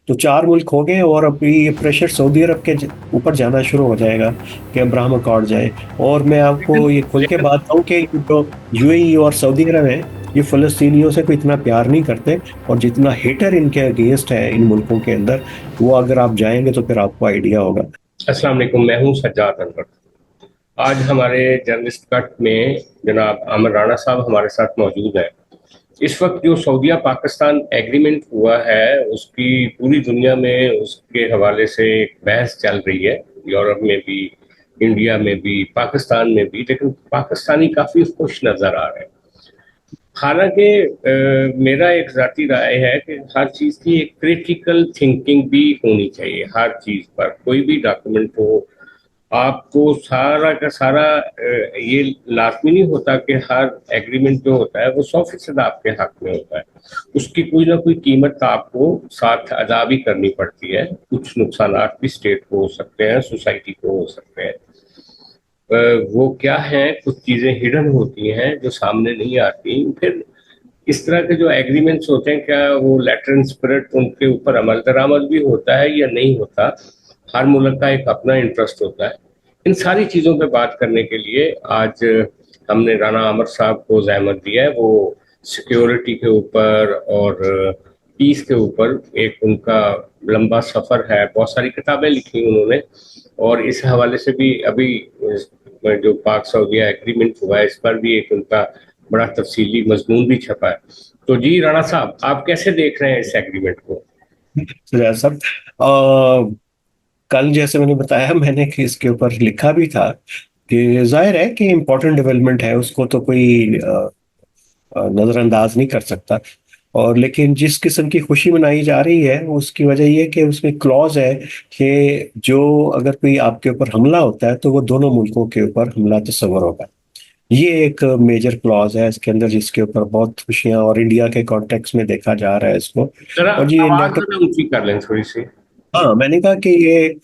तो चार मुल्क हो गए और अभी ये प्रेशर सऊदी अरब के ऊपर जाना शुरू हो जाएगा कि अब्राहम अकॉर्ड जाए। और मैं लेकिन आपको ये खुल के लेकिन बात कहूँ कि जो यूएई और सऊदी अरब है, ये फलस्तीनियों से कोई इतना प्यार नहीं करते, और जितना हेटर इनके अगेंस्ट है इन मुल्कों के अंदर, वो अगर आप जाएंगे तो फिर आपको आइडिया होगा। अस्सलाम वालेकुम, मैं हूँ सज्जाद अनवर। आज हमारे जर्नलिस्ट कट में जनाब आमिर राणा साहब हमारे साथ मौजूद हैं। इस वक्त जो सऊदीया पाकिस्तान एग्रीमेंट हुआ है, उसकी पूरी दुनिया में उसके हवाले से एक बहस चल रही है। यूरोप में भी, इंडिया में भी, पाकिस्तान में भी, लेकिन पाकिस्तानी काफी खुश नजर आ रहे हैं। हालांकि मेरा एक जाती राय है कि हर चीज की एक क्रिटिकल थिंकिंग भी होनी चाहिए। हर चीज पर कोई भी डॉक्यूमेंट हो, आपको सारा का सारा ये लाजमी नहीं होता कि हर एग्रीमेंट जो होता है वो 100% आपके हक में होता है। उसकी कोई ना कोई कीमत आपको साथ अदा भी करनी पड़ती है। कुछ नुकसान भी स्टेट को हो सकते हैं, सोसाइटी को हो सकते हैं। वो क्या है, कुछ चीजें हिडन होती हैं जो सामने नहीं आती। फिर इस तरह के जो एग्रीमेंट्स होते हैं, क्या वो लेटर एंड स्पिरिट उनके ऊपर अमल दरामद भी होता है या नहीं होता? हर मुल्क का एक अपना इंटरेस्ट होता है। इन सारी चीजों पे बात करने के लिए आज हमने राना आमिर साहब को जहमत दिया है। वो सिक्योरिटी के ऊपर और पीस के ऊपर एक उनका लंबा सफर है, बहुत सारी किताबें लिखी उन्होंने। और इस हवाले से भी अभी जो पाक सऊदीया एग्रीमेंट हुआ है, इस पर भी एक उनका बड़ा तफसीली मजमून भी छपा है। तो जी राणा साहब, आप कैसे देख रहे हैं इस एग्रीमेंट को? तो सब कल जैसे मैंने बताया, मैंने कि इसके ऊपर लिखा भी था कि जाहिर है कि इम्पोर्टेंट डेवलपमेंट है, उसको तो कोई नजरअंदाज नहीं कर सकता। और लेकिन जिस किस्म की खुशी मनाई जा रही है, उसकी वजह ये कि उसमें क्लॉज है कि जो अगर कोई आपके ऊपर हमला होता है तो वो दोनों मुल्कों के ऊपर हमला तस्वर होगा। ये एक मेजर क्लॉज है इसके अंदर, जिसके ऊपर बहुत खुशियां, और इंडिया के कॉन्टेक्स्ट में देखा जा रहा है इसको। जरा और ये आवाज नेटो, जरा ऊंची कर लें थोड़ी सी। हाँ मैंने कहा कि ये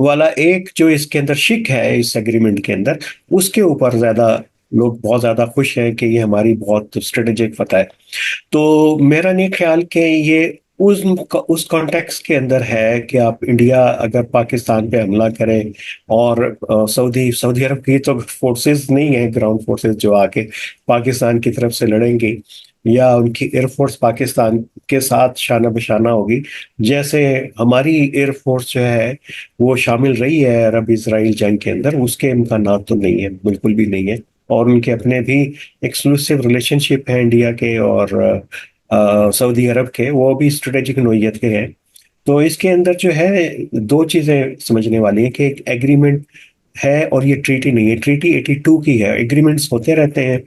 वाला एक जो इसके अंदर शिक है इस एग्रीमेंट के अंदर, उसके ऊपर ज्यादा लोग बहुत ज्यादा खुश हैं कि ये हमारी बहुत स्ट्रेटेजिक फतह है। तो मेरा नहीं ख्याल कि ये उस कॉन्टेक्स्ट के अंदर है कि आप इंडिया अगर पाकिस्तान पे हमला करें, और सऊदी सऊदी अरब की तो फोर्सेस नहीं है, ग्राउंड फोर्सेस जो आके पाकिस्तान की तरफ से लड़ेंगी, या उनकी एयरफोर्स पाकिस्तान के साथ शाना बशाना होगी, जैसे हमारी एयरफोर्स जो है वो शामिल रही है अरब इसराइल जंग के अंदर, उसके इम्कानात तो नहीं है, बिल्कुल भी नहीं है। और उनके अपने भी एक्सक्लूसिव रिलेशनशिप है इंडिया के और सऊदी अरब के, वो भी स्ट्रेटेजिक नोयत के हैं। तो इसके अंदर जो है दो चीजें समझने वाली है कि एक एग्रीमेंट है और ये ट्रीटी नहीं है। ट्रीटी 82 की है, एग्रीमेंट्स होते रहते हैं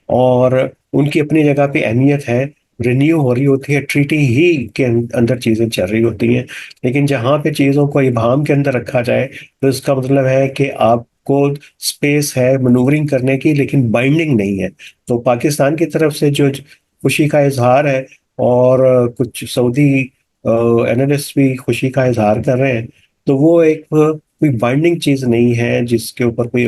और उनकी अपनी जगह पे अहमियत है, रिन्यू हो रही होती है, ट्रीटी ही के अंदर चीजें चल रही होती हैं। लेकिन जहाँ पे चीजों को इबाहम के अंदर रखा जाए, तो इसका मतलब है कि आपको स्पेस है मनूवरिंग करने की, लेकिन बाइंडिंग नहीं है। तो पाकिस्तान की तरफ से जो खुशी का इजहार है, और कुछ सऊदी एनालिस्ट भी खुशी का इजहार कर रहे हैं, तो वो एक कोई बाइंडिंग चीज नहीं है जिसके ऊपर कोई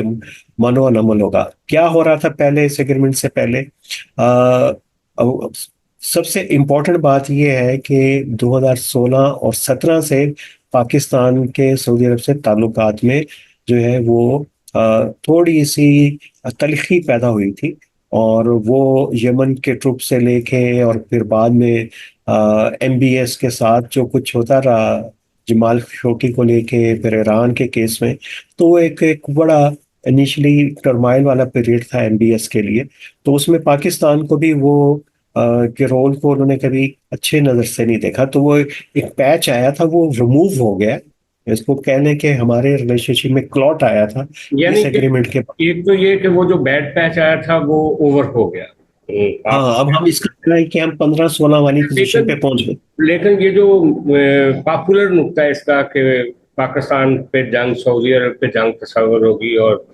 मनो अनमल होगा। क्या हो रहा था पहले इस एग्रीमेंट से पहले? अ, अब सबसे इम्पोर्टेंट बात यह है कि 2016 और 17 से पाकिस्तान के सऊदी अरब से ताल्लुकात में जो है वो थोड़ी सी तलखी पैदा हुई थी। और वो यमन के ट्रुप से लेके और फिर बाद में एमबीएस के साथ जो कुछ होता रहा, जमाल खशोगी को लेके, फिर ईरान के केस में, तो वो एक बड़ा इनिशियली टर्माइल वाला पीरियड था एमबीएस के लिए। तो उसमें पाकिस्तान को भी वो के रोल को उन्होंने कभी अच्छे नज़र से नहीं देखा। तो वो एक पैच आया था, वो रिमूव हो गया। इसको कहने के हमारे रिलेशनशिप में क्लॉट आया था यानी इस कि एग्रीमेंट के। एक तो ये कि वो जो बैड पैच आया था वो ओवर हो गया। आप हाँ, अब हम इसका कहना है कि हम 15-16 वाली पोजीशन लेकिन पे पहुंच गए। लेकिन ये जो पॉपुलर नुक्ता है इसका कि पाकिस्तान पे जंग सऊदी अरब पे जंग तस्वर होगी, और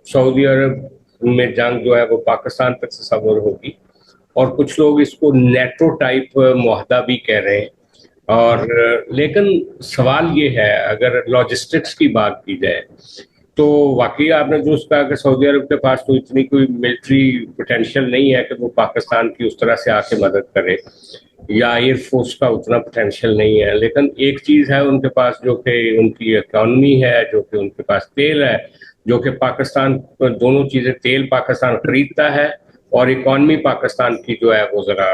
सऊदी अरब में जंग जो है वो पाकिस्तान पे तस्वर होगी। और कुछ लोग इसको नेटो टाइप मुआहदा भी कह रहे हैं। और लेकिन सवाल ये है, अगर लॉजिस्टिक्स की बात की जाए, तो वाकई आपने जो कहा कि सऊदी अरब के पास तो इतनी कोई मिलिट्री पोटेंशियल नहीं है कि वो पाकिस्तान की उस तरह से आके मदद करे। या एयरफोर्स का उतना पोटेंशियल नहीं है, लेकिन एक चीज है उनके पास, जो कि उनकी इकोनॉमी है, जो कि उनके पास तेल है, जो कि पाकिस्तान, दोनों चीजें, तेल पाकिस्तान खरीदता है और इकोनॉमी पाकिस्तान की जो है वो जरा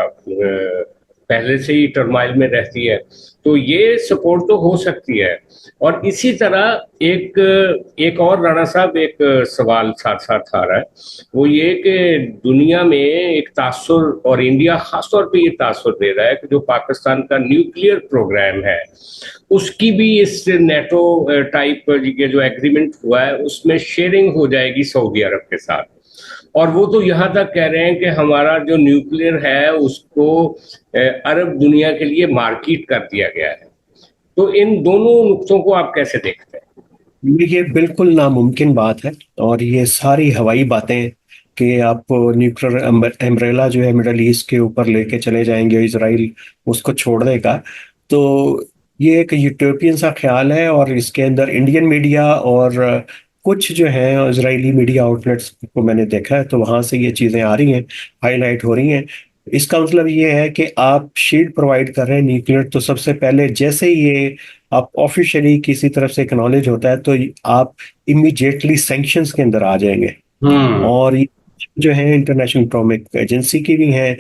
पहले से ही टर्माइल में रहती है। तो ये सपोर्ट तो हो सकती है। और इसी तरह एक एक और राणा साहब एक सवाल साथ साथ आ रहा है, वो ये कि दुनिया में एक तासुर, और इंडिया खासतौर पे ये तासुर दे रहा है कि जो पाकिस्तान का न्यूक्लियर प्रोग्राम है उसकी भी इस नेटो टाइप ये जो एग्रीमेंट हुआ है उसमें शेयरिंग हो जाएगी सऊदी अरब के साथ। और वो तो यहाँ तक कह रहे हैं कि हमारा जो न्यूक्लियर है उसको अरब दुनिया के लिए मार्केट कर दिया गया है। तो इन दोनों नुक्तों को आप कैसे देखते हैं? ये बिल्कुल नामुमकिन बात है। और ये सारी हवाई बातें कि आप न्यूक्लियर एम्ब्रेला जो है मिडल ईस्ट के ऊपर लेके चले जाएंगे, इसराइल उसको छोड़ देगा, तो ये एक यूटोपियन सा ख्याल है। और इसके अंदर इंडियन मीडिया और कुछ जो है इजरायली मीडिया आउटलेट्स को मैंने देखा है, तो वहां से ये चीजें आ रही हैं, हाईलाइट हो रही हैं। इसका मतलब ये है कि आप शील्ड प्रोवाइड कर रहे हैं न्यूक्लियर, तो सबसे पहले जैसे ये आप ऑफिशियली किसी तरफ से एक्नॉलेज होता है तो आप इमीडिएटली सैंक्शंस के अंदर आ जाएंगे। हम्म। और ये जो है इंटरनेशनल एटॉमिक एजेंसी की भी है,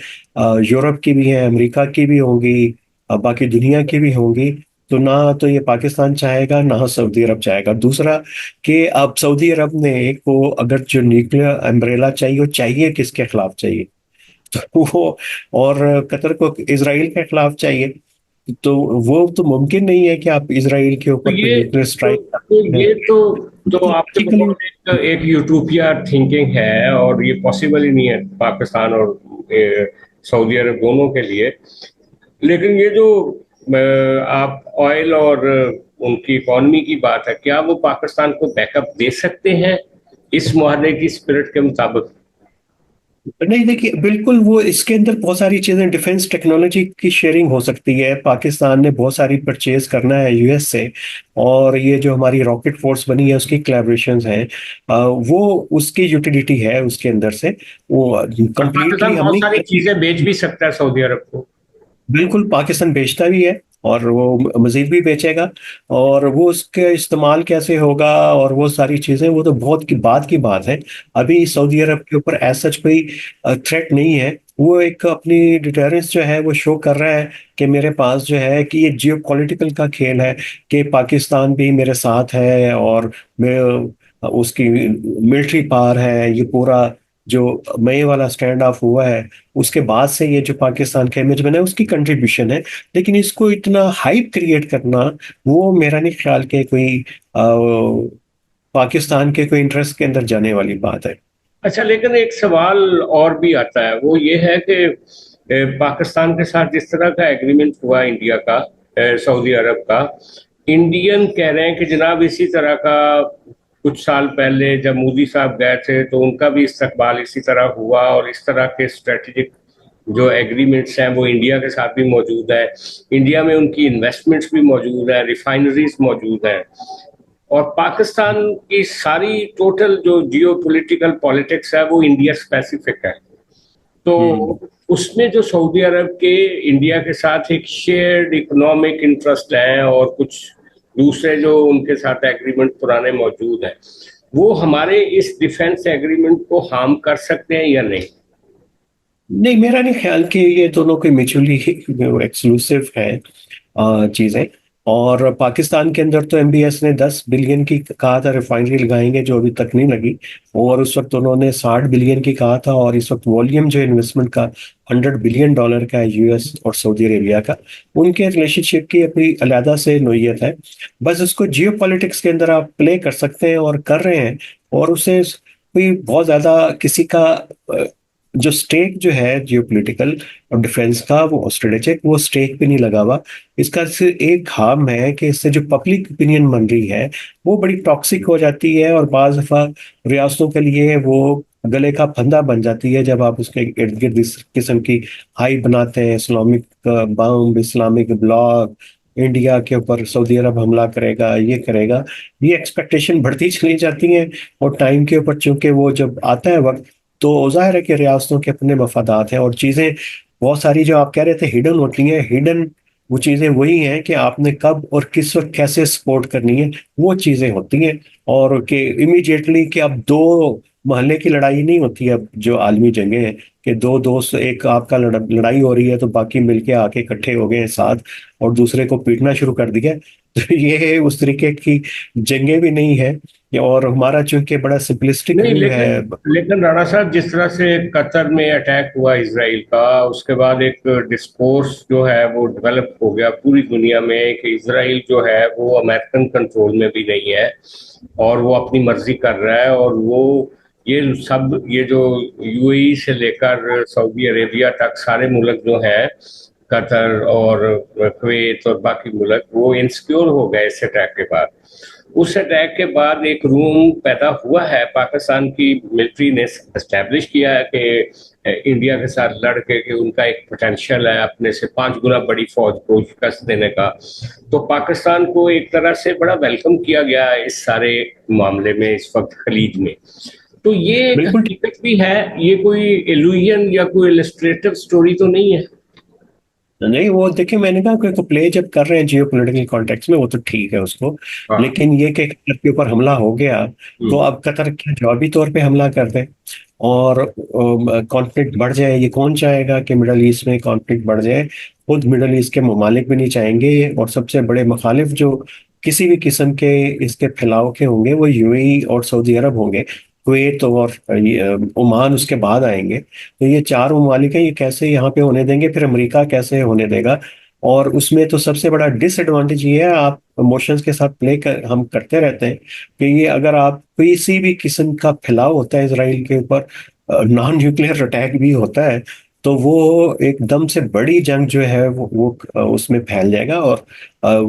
यूरोप की भी है, अमेरिका की भी होंगी, बाकी दुनिया की भी होंगी। तो ना तो ये पाकिस्तान चाहेगा ना सऊदी अरब चाहेगा। दूसरा कि अब सऊदी अरब ने को अगर जो न्यूक्लियर अम्ब्रेला चाहिए, वो चाहिए किसके खिलाफ चाहिए? तो वो, और कतर को इसराइल के खिलाफ चाहिए। तो वो तो मुमकिन नहीं है कि आप इसराइल के तो ऊपर कोई ये न्यूक्लियर तो, स्ट्राइक तो करते हैं। ये तो आपके लॉजिकली बहुत एक यूटोपिया थिंकिंग है, और ये पॉसिबल ही नहीं है पाकिस्तान और सऊदी अरब दोनों के लिए। लेकिन ये जो आप ऑयल और उनकी इकोनॉमी की बात है, क्या वो पाकिस्तान को बैकअप दे सकते हैं इस मुआहदे की स्पिरिट के मुताबिक? नहीं, देखिए बिल्कुल, वो इसके अंदर बहुत सारी चीजें, डिफेंस टेक्नोलॉजी की शेयरिंग हो सकती है। पाकिस्तान ने बहुत सारी परचेज करना है यूएस से, और ये जो हमारी रॉकेट फोर्स बनी है उसकी कोलैबोरेशंस हैं, वो उसकी यूटिलिटी है उसके अंदर से। वो और कंप्लीटली पाकिस्तान हम बहुत नहीं सारी करेंगे। चीजें बेच भी सकता है सऊदी अरब को। बिल्कुल, पाकिस्तान बेचता भी है और वो मजीद भी बेचेगा। और वो उसके इस्तेमाल कैसे होगा और वो सारी चीजें, वो तो बहुत की बात है। अभी सऊदी अरब के ऊपर एज सच कोई थ्रेट नहीं है। वो एक अपनी डिटरेंस जो है वो शो कर रहा है कि मेरे पास जो है, कि ये जियो पॉलिटिकल का खेल है कि पाकिस्तान भी मेरे साथ है, और मैं उसकी मिलिट्री पावर है। ये पूरा जो मई वाला स्टैंड ऑफ हुआ है, उसके बाद से ये जो पाकिस्तान का इमेज बना है उसकी कंट्रीब्यूशन है। लेकिन इसको इतना हाइप क्रिएट करना, वो मेरा नहीं ख्याल के कोई पाकिस्तान के कोई इंटरेस्ट के अंदर जाने वाली बात है। अच्छा, लेकिन एक सवाल और भी आता है, वो ये है कि पाकिस्तान के साथ जिस तरह का एग्रीमेंट हुआ इंडिया का, सऊदी अरब का, इंडियन कह रहे हैं कि जनाब इसी तरह का कुछ साल पहले जब मोदी साहब गए थे तो उनका भी इस्तकबाल इसी तरह हुआ, और इस तरह के स्ट्रेटेजिक जो एग्रीमेंट्स हैं वो इंडिया के साथ भी मौजूद है। इंडिया में उनकी इन्वेस्टमेंट्स भी मौजूद है, रिफाइनरीज मौजूद हैं, और पाकिस्तान की सारी टोटल जो जियो पोलिटिकल पॉलिटिक्स है वो इंडिया स्पेसिफिक है। तो हम्म। उसमें जो सऊदी अरब के इंडिया के साथ एक शेयर्ड इकोनॉमिक इंटरेस्ट है, और कुछ दूसरे जो उनके साथ एग्रीमेंट पुराने मौजूद हैं, वो हमारे इस डिफेंस एग्रीमेंट को हार्म कर सकते हैं या नहीं? नहीं, मेरा नहीं ख्याल कि ये दोनों कोई म्यूचुअली एक्सक्लूसिव है चीजें। और पाकिस्तान के अंदर तो एमबीएस ने 10 बिलियन की कहा था रिफाइनरी लगाएंगे, जो अभी तक नहीं लगी। और उस वक्त उन्होंने 60 बिलियन की कहा था। और इस वक्त वॉल्यूम जो इन्वेस्टमेंट का $100 बिलियन का है, यूएस और सऊदी अरेबिया का। उनके रिलेशनशिप की अपनी अलहदा से नोयत है। बस उसको जियो पॉलिटिक्स के अंदर आप प्ले कर सकते हैं और कर रहे हैं। और उसे कोई बहुत ज्यादा किसी का जो स्टेक जो है जियोपॉलिटिकल और डिफेंस का, वो स्ट्रेटेजिक, वो स्टेक भी नहीं लगा हुआ। इसका सिर्फ एक हार्म है कि इससे जो पब्लिक ओपिनियन बन रही है वो बड़ी टॉक्सिक हो जाती है, और बाज दफा रियासतों के लिए वो गले का फंदा बन जाती है जब आप उसके इर्द गिर्द इस किस्म की हाई बनाते हैं, इस्लामिक बम, इस्लामिक ब्लॉक, इंडिया के ऊपर सऊदी अरब हमला करेगा, ये करेगा। ये एक्सपेक्टेशन बढ़ती चली जाती है। और टाइम के ऊपर चूंकि वो जब आता है वक्त, तो जाहिर है कि रियासतों के अपने मफादात हैं और चीज़ें बहुत सारी जो आप कह रहे थे हिडन होती हैं, हिडन वो चीजें वही हैं कि आपने कब और किस वक्त कैसे सपोर्ट करनी है, वो चीजें होती हैं। और कि इमीडिएटली कि अब दो मोहल्ले की लड़ाई नहीं होती है, अब जो आलमी जंगें हैं कि दो दोस्त, एक आपका लड़ाई हो रही है तो बाकी मिलके आके इकट्ठे हो गए हैं साथ और दूसरे को पीटना शुरू कर दिया। तो ये उस तरीके की जंगें भी नहीं है। और हमारा चूंकि बड़ा सिंपलिस्टिक नहीं, व्यू है। लेकिन राणा साहब, जिस तरह से कतर में अटैक हुआ इसराइल का, उसके बाद एक डिस्कोर्स जो है वो डेवलप हो गया पूरी दुनिया में कि इसराइल जो है वो अमेरिकन कंट्रोल में भी नहीं है और वो अपनी मर्जी कर रहा है। और वो ये जो यूएई से लेकर सऊदी अरेबिया तक सारे मुल्क जो हैं, कतर और कुवैत और बाकी मुल्क, वो इनसिक्योर हो गए इस अटैक के बाद। उस अटैक के बाद एक रूम पैदा हुआ है, पाकिस्तान की मिलिट्री ने एस्टेब्लिश किया है कि इंडिया के साथ लड़ के कि उनका एक पोटेंशियल है अपने से 5 गुना बड़ी फौज को शिकस्त देने का। तो पाकिस्तान को एक तरह से बड़ा वेलकम किया गया है इस सारे मामले में इस वक्त खलीज में। तो ये एक बिल्कुल। हकीकत भी है, ये कोई इल्यूजन या कोई इलस्ट्रेटिव स्टोरी तो नहीं है। नहीं, वो देखिए मैंने कहा कि प्ले जब कर रहे हैं जियो पॉलिटिकल कॉन्टेक्स्ट में वो तो ठीक है उसको। हाँ। लेकिन ये कि कतर के ऊपर हमला हो गया तो हम्म। अब कतर क्या जवाबी तौर पे हमला कर दे और कॉन्फ्लिक्ट बढ़ जाए, ये कौन चाहेगा कि मिडल ईस्ट में कॉन्फ्लिक्ट बढ़ जाए? खुद मिडल ईस्ट के ममालिक भी नहीं चाहेंगे। और सबसे बड़े मुखालिफ जो किसी भी किस्म के इसके फैलाव के होंगे वो यूएई और सऊदी अरब होंगे। कुवैत और ओमान उसके बाद आएंगे। तो ये चार ममालिक हैं, ये कैसे यहाँ पे होने देंगे? फिर अमेरिका कैसे होने देगा? और उसमें तो सबसे बड़ा डिसएडवांटेज ये है, आप इमोशंस के साथ प्ले कर हम करते रहते हैं कि ये अगर आप किसी भी किस्म का फैलाव होता है इसराइल के ऊपर, नॉन न्यूक्लियर अटैक भी होता है, तो वो एकदम से बड़ी जंग जो है वो उसमें फैल जाएगा और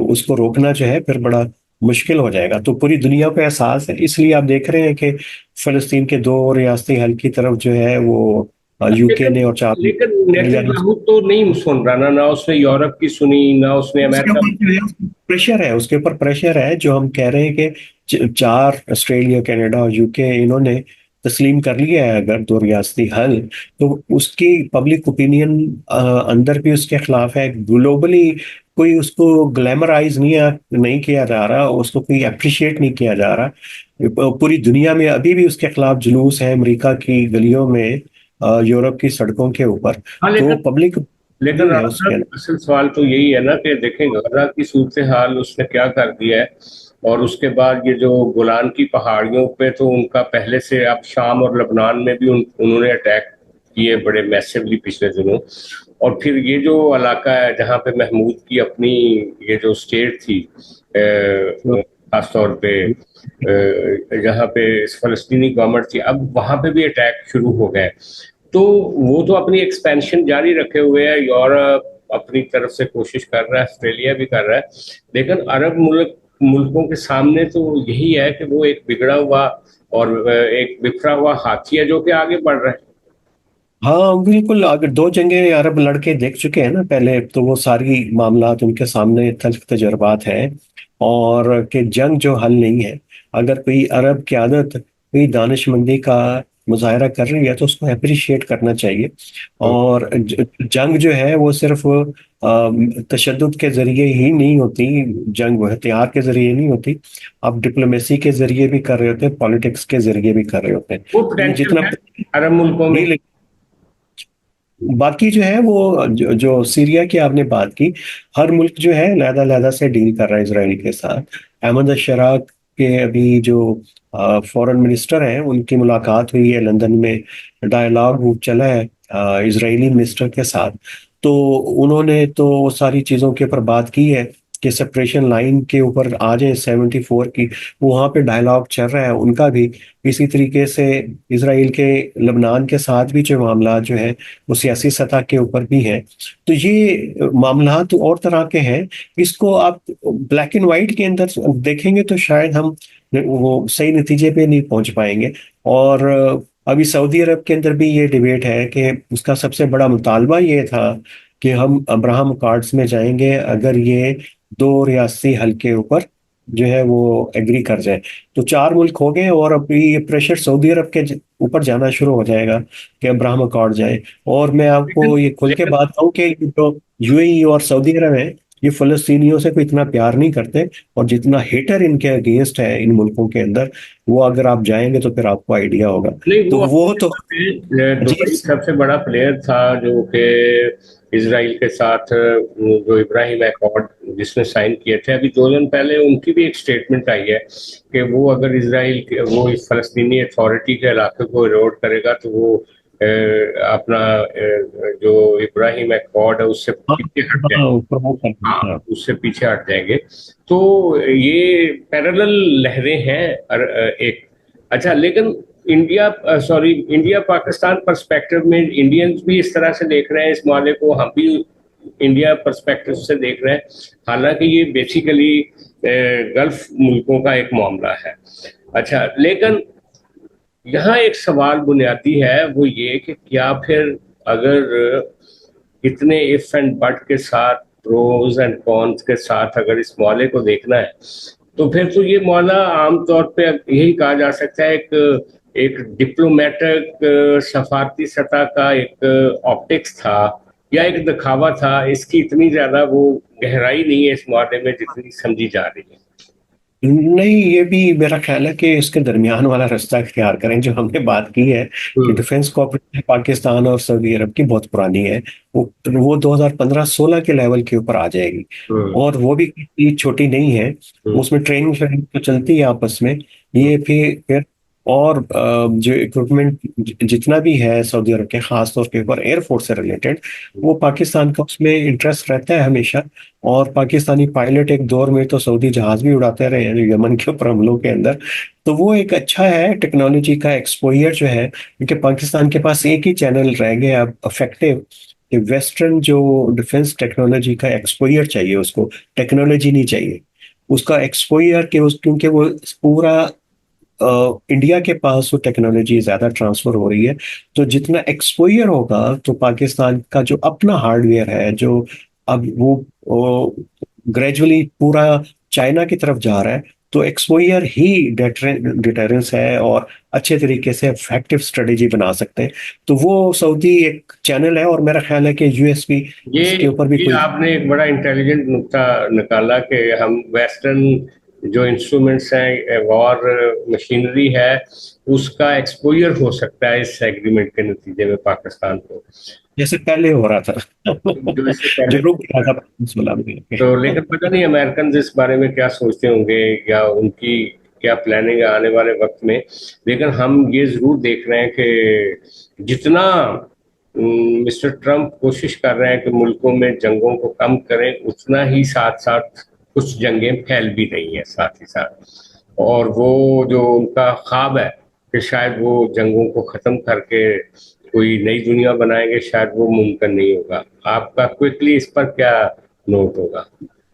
उसको रोकना जो है फिर बड़ा मुश्किल हो जाएगा। तो पूरी दुनिया को एहसास है, इसलिए आप देख रहे हैं कि फलस्तीन के दो रियासती हल की तरफ जो है वो यूके लेकिन ने और चार लेकिन या नेतन्याहू तो नहीं सुन रहा ना, ना उसने यूरोप की सुनी, ना उसने उसके अमेरिका। ऊपर जो है प्रेशर है, उसके ऊपर प्रेशर है जो हम कह रहे हैं कि चार, ऑस्ट्रेलिया, कनाडा और यूके, इन्होंने तस्लीम कर लिया है अगर दो रियासती हल, तो उसकी पब्लिक ओपिनियन अंदर भी उसके खिलाफ है। ग्लोबली कोई उसको ग्लैमराइज नहीं किया जा रहा, उसको कोई अप्रिशिएट नहीं किया जा रहा। पूरी दुनिया में अभी भी उसके खिलाफ जुलूस है, अमेरिका की गलियों में, यूरोप की सड़कों के ऊपर। हाँ, तो लेकिन पब्लिक लेकिन नहीं है राणा उसके साहब, अंदर। असल सवाल तो यही है ना कि देखें गजा की सूरत हाल उसने क्या कर दिया है। और उसके बाद ये जो गोलान की पहाड़ियों पे तो उनका पहले से, अब शाम और लबनान में भी उन्होंने अटैक किए बड़े मैसिवली पिछले दिनों। और फिर ये जो इलाका है जहाँ पे महमूद की अपनी ये जो स्टेट थी, खास तौर पे जहाँ पे फलस्तीनी गवर्नमेंट थी, अब वहां पे भी अटैक शुरू हो गए। तो वो तो अपनी एक्सपेंशन जारी रखे हुए है, यूरोप अपनी तरफ से कोशिश कर रहा है, ऑस्ट्रेलिया भी कर रहा है। लेकिन अरब मुल्कों के सामने तो यही है कि वो एक बिगड़ा हुआ और एक बिखरा हुआ हाथी है जो कि आगे बढ़ रहा है। हाँ बिल्कुल, अगर दो जंगें अरब लड़के देख चुके हैं ना पहले, तो वो सारी मामलात उनके सामने तल्ख तजर्बात हैं। और कि जंग जो हल नहीं है, अगर कोई अरब क़यादत कोई दानिशमंदी का मुजाहरा कर रही है तो उसको अप्रिशिएट करना चाहिए। और जंग जो है वो सिर्फ तशद्दुद के जरिए ही नहीं होती, जंग वो हथियार के जरिए नहीं होती, आप डिप्लोमेसी के जरिए भी कर रहे होते हैं, पॉलिटिक्स के जरिए भी कर रहे होते हैं। वो तो ये पोटेंशियल जितना है अरब मुल्कों में। नहीं, बाकी जो है वो जो सीरिया की आपने बात की, हर मुल्क जो है लहदा से डील कर रहा है इसराइल के साथ। अहमद अशराक के अभी जो फॉरेन मिनिस्टर हैं उनकी मुलाकात हुई है लंदन में, डायलॉग चला है इजरायली मिनिस्टर के साथ। तो उन्होंने तो वो सारी चीज़ों के ऊपर बात की है कि सेपरेशन लाइन के ऊपर आ जाए 74 की, वहाँ पे डायलॉग चल रहा है उनका भी। इसी तरीके से इसराइल के लबनान के साथ भी जो मामला जो है वो सियासी सतह के ऊपर भी है। तो ये मामला तो और तरह के हैं। इसको आप ब्लैक एंड वाइट के अंदर देखेंगे तो शायद हम वो सही नतीजे पे नहीं पहुंच पाएंगे। और अभी सऊदी अरब के अंदर भी ये डिबेट है कि उसका सबसे बड़ा मुतालबा ये था कि हम अब्राहम कार्ड्स में जाएंगे अगर ये दो रियासती हल के ऊपर जो है वो एग्री कर जाए। तो 4 मुल्क हो गए, और अभी ये प्रेशर सऊदी अरब के ऊपर जाना शुरू हो जाएगा कि अब्राहम अकॉर्ड जाए। और मैं लेकिन आपको ये खुल के लेकिन बात कहूँ कि ये जो यूएई और सऊदी अरब है, ये फलस्तीनियों से कोई इतना प्यार नहीं करते, और जितना हेटर इनके अगेंस्ट है इन मुल्कों के अंदर, वो अगर आप जाएंगे तो फिर आपको आइडिया होगा। नहीं, तो वो वो तो जी। दुबई सबसे बड़ा प्लेयर था जो कि इसराइल के साथ जो इब्राहिम अकॉर्ड जिसने साइन किए थे, अभी 2 दिन पहले उनकी भी एक स्टेटमेंट आई है कि वो अगर इसराइल के वो इस फलस्तीनी अथॉरिटी के इलाके को इरोड करेगा तो वो अपना जो इब्राहिम अकॉर्ड है उससे हाँ, पीछे हट हाँ, जाएंगे। प्रमोट हाँ, करना। उससे पीछे हट जाएंगे। तो ये पैरेलल लहरें हैं। एक अच्छा, लेकिन इंडिया पाकिस्तान पर्सपेक्टिव में इंडियंस भी इस तरह से देख रहे हैं इस मामले को, हम भी इंडिया पर्सपेक्टिव से देख रहे हैं। हालांकि ये बेसिकली गल्फ मुल्कों का एक मामला है। अच्छा, लेकिन यहाँ एक सवाल बुनियादी है, वो ये कि क्या फिर अगर इतने इफ एंड बट के साथ, प्रोज एंड कॉन्स के साथ अगर इस मौले को देखना है, तो फिर तो ये मौला आमतौर पे यही कहा जा सकता है एक एक डिप्लोमेटिक सफारती सतह का एक ऑप्टिक्स था या एक दिखावा था। इसकी इतनी ज्यादा वो गहराई नहीं है इस मामले में जितनी समझी जा रही है। नहीं, ये भी मेरा ख्याल है कि इसके दरमियान वाला रास्ता इख्तियार करें। जो हमने बात की है कि हम्म। डिफेंस कॉर्पोरेशन पाकिस्तान और सऊदी अरब की बहुत पुरानी है, वो 2015-16 के लेवल के ऊपर आ जाएगी। हम्म। और वो भी इतनी छोटी नहीं है। हम्म। उसमें ट्रेनिंग श्रेनिंग तो चलती है आपस में। हम्म। ये फिर और जो इक्विपमेंट जितना भी है सऊदी अरब के, खास तौर के ऊपर एयरफोर्स से रिलेटेड, वो पाकिस्तान का उसमें इंटरेस्ट रहता है हमेशा। और पाकिस्तानी पायलट एक दौर में तो सऊदी जहाज भी उड़ाते रहे हैं यमन के ऊपर हमलों के अंदर। तो वो एक अच्छा है, टेक्नोलॉजी का एक्सपोजर जो है, क्योंकि पाकिस्तान के पास एक ही चैनल रह गया अब इफेक्टिव, कि वेस्टर्न जो डिफेंस टेक्नोलॉजी का एक्सपोजर चाहिए उसको, टेक्नोलॉजी नहीं चाहिए उसका एक्सपोजर, के उस क्योंकि वो पूरा इंडिया के पास वो टेक्नोलॉजी ज्यादा ट्रांसफर हो रही है। तो जितना एक्सपोजर होगा, तो पाकिस्तान का जो अपना हार्डवेयर है, जो अब वो ग्रेजुअली पूरा चाइना की तरफ जा रहा है, तो एक्सपोजर ही डिटरेंस है, और अच्छे तरीके से इफेक्टिव स्ट्रेटेजी बना सकते हैं। तो वो सऊदी एक चैनल है, और मेरा ख्याल है कि यूएस भी ये इसके ऊपर भी ये कोई। आपने एक बड़ा इंटेलिजेंट नुक्ता निकाला कि हम वेस्टर्न जो इंस्ट्रूमेंट्स हैं, वॉर मशीनरी है, उसका एक्सपोजर हो सकता है इस एग्रीमेंट के नतीजे में पाकिस्तान को, जैसे पहले हो रहा था जो इससे पहले जो रुक नहीं गया था। था 16 में तो के। लेकिन पता नहीं अमेरिकन इस बारे में क्या सोचते होंगे या उनकी क्या प्लानिंग है आने वाले वक्त में। लेकिन हम ये जरूर देख रहे हैं कि जितना मिस्टर ट्रम्प कोशिश कर रहे हैं कि मुल्कों में जंगों को कम करें, उतना ही साथ साथ कुछ जंगें फैल भी रही हैं साथ ही साथ। और वो जो उनका ख्वाब है कि शायद वो जंगों को खत्म करके कोई नई दुनिया बनाएंगे, शायद वो मुमकिन नहीं होगा। आपका क्विकली इस पर क्या नोट होगा?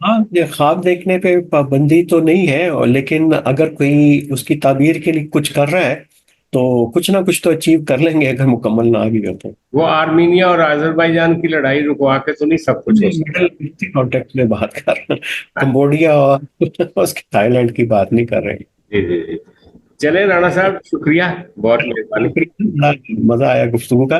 हाँ, ये ख्वाब देखने पे पाबंदी तो नहीं है, और लेकिन अगर कोई उसकी ताबीर के लिए कुछ कर रहा है, तो कुछ ना कुछ तो अचीव कर लेंगे, अगर मुकम्मल ना भी हो तो। वो आर्मीनिया और अजरबैजान की लड़ाई रुकवा के तो नहीं सब कुछ हो मिडिल सकता? ईस्ट कॉन्टेक्स्ट में बात कर रहे हैं, कंबोडिया और उसके थाईलैंड की बात नहीं कर रहे हैं। जी जी जी। चले राणा साहब, शुक्रिया, बहुत मेहरबानी। बड़ा मजा आया गुफ्तगू का।